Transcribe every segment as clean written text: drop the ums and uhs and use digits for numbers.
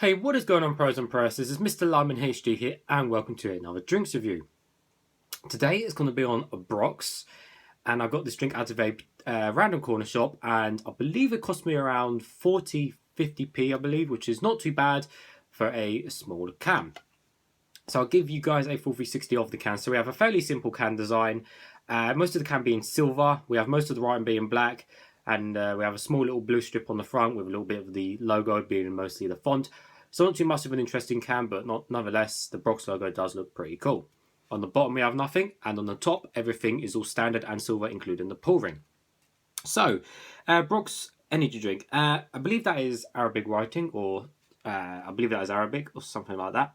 Hey, what is going on, pros and pros? This is MrLimeInHD here, and welcome to another drinks review. Today it's going to be on a Broxx, and I got this drink out of a random corner shop, and I believe it cost me around 40-50p, I believe, which is not too bad for a small can. So I'll give you guys a full 360 of the can. So we have a fairly simple can design, most of the can being silver, we have most of the writing being black, and we have a small little blue strip on the front with a little bit of the logo being mostly the font. So not too much of an interesting can, but nonetheless, the Broxx logo does look pretty cool. On the bottom we have nothing, and on the top everything is all standard and silver, including the pull ring. So, Broxx energy drink. I believe that is Arabic writing, or I believe that is Arabic, or something like that.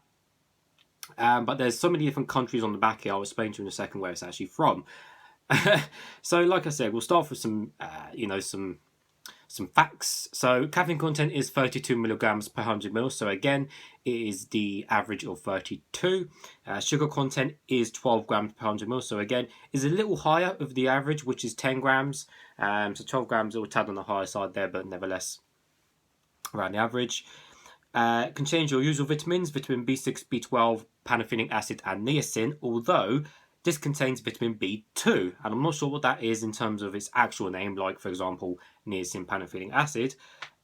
But there's so many different countries on the back here. I'll explain to you in a second where it's actually from. So, like I said, we'll start with some facts. So caffeine content is 32 milligrams per 100 ml. So again, it is the average of 32. Sugar content is 12 grams per 100 ml. So again, is a little higher of the average, which is 10 grams. So 12 grams, it will tad on the higher side there, but nevertheless around the average. Contains your usual vitamins, vitamin B6, B12, pantothenic acid, and niacin, although this contains vitamin B2, and I'm not sure what that is in terms of its actual name, like, for example, niacin pantothenic acid.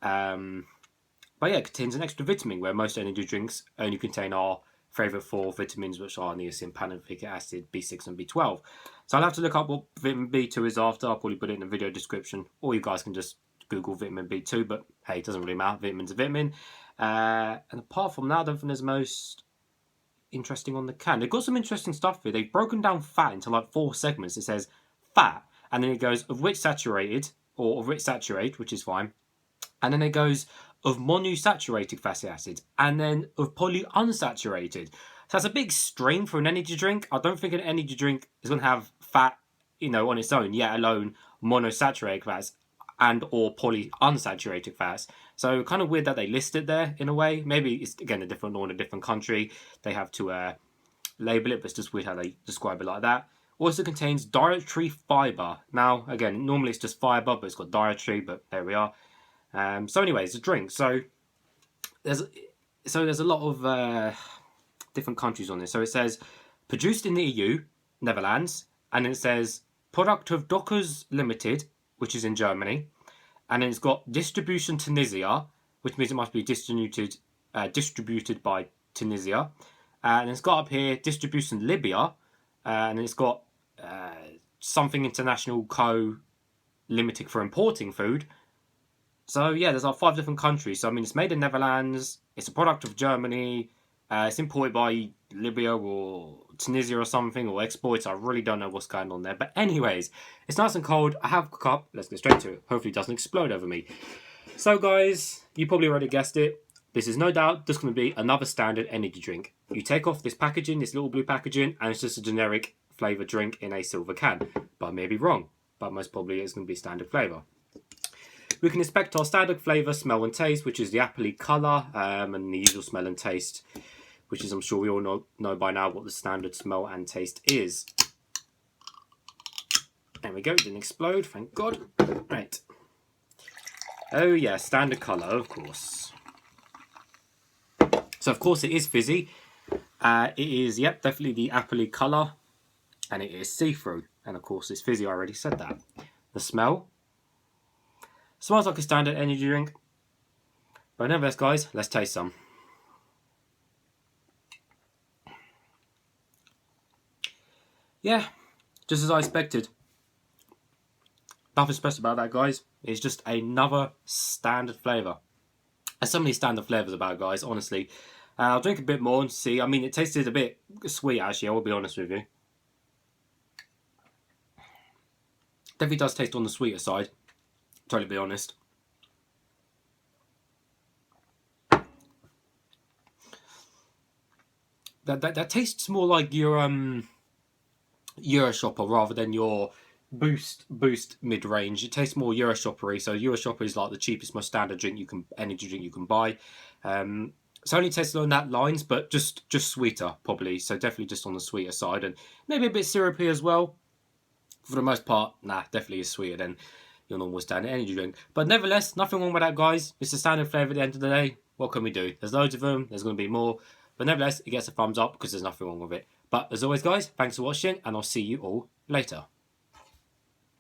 But yeah, it contains an extra vitamin, where most energy drinks only contain our favourite four vitamins, which are niacin, pantothenic acid, B6, and B12. So I'll have to look up what vitamin B2 is after. I'll probably put it in the video description, or you guys can just Google vitamin B2, but hey, it doesn't really matter. Vitamin's a vitamin. And apart from that, I don't think there's most interesting on the can. They've got some interesting stuff here. They've broken down fat into like 4 segments. It says fat, and then it goes of which saturated, or of which saturate, which is fine. And then it goes of monounsaturated fatty acids, and then of polyunsaturated. So that's a big strain for an energy drink. I don't think an energy drink is going to have fat, on its own, yet alone monosaturated fats and or polyunsaturated fats. So kind of weird that they list it there in a way. Maybe it's, again, a different law in a different country. They have to label it, but it's just weird how they describe it like that. Also contains dietary fibre. Now, again, normally it's just fibre, but it's got dietary, but there we are. So anyways, a drink. So there's a lot of different countries on this. So it says, produced in the EU, Netherlands, and it says, product of Dockers Limited, which is in Germany, and then it's got distribution Tunisia, which means it must be distributed by Tunisia, and it's got up here distribution Libya, and it's got something international co limited for importing food. So yeah, there's like 5 different countries. So I mean, it's made in Netherlands, it's a product of Germany, it's imported by Libya or Tunisia or something, or exports. I really don't know what's going on there. But anyways, it's nice and cold. I have a cup. Let's get straight to it. Hopefully it doesn't explode over me. So guys, you probably already guessed it. This is no doubt just going to be another standard energy drink. You take off this packaging, this little blue packaging, and it's just a generic flavour drink in a silver can. But I may be wrong. But most probably it's going to be standard flavour. We can expect our standard flavour, smell and taste, which is the appley colour, and the usual smell and taste, which is, I'm sure we all know by now what the standard smell and taste is. There we go, it didn't explode, thank God. Right. Oh yeah, standard colour, of course. So of course it is fizzy. It is, yep, definitely the appley colour, and it is see-through. And of course it's fizzy, I already said that. The smell. Smells like a standard energy drink. But nevertheless, guys, let's taste some. Yeah, just as I expected. Nothing special about that, guys. It's just another standard flavour. There's so many standard flavours about, guys, honestly. I'll drink a bit more and see. I mean, it tasted a bit sweet, actually, I will be honest with you. Definitely does taste on the sweeter side. Totally be honest. That tastes more like your Euroshopper rather than your Boost mid-range. It tastes more Euroshoppery. So Euroshopper is like the cheapest, most standard energy drink you can buy. It's only tasted on that lines, but just sweeter probably. So definitely just on the sweeter side, and maybe a bit syrupy as well. For the most part, nah, definitely is sweeter than your normal standard energy drink. But nevertheless, nothing wrong with that, guys. It's a standard flavour at the end of the day. What can we do? There's loads of them. There's going to be more. But nevertheless, it gets a thumbs up because there's nothing wrong with it. But as always, guys, thanks for watching, and I'll see you all later.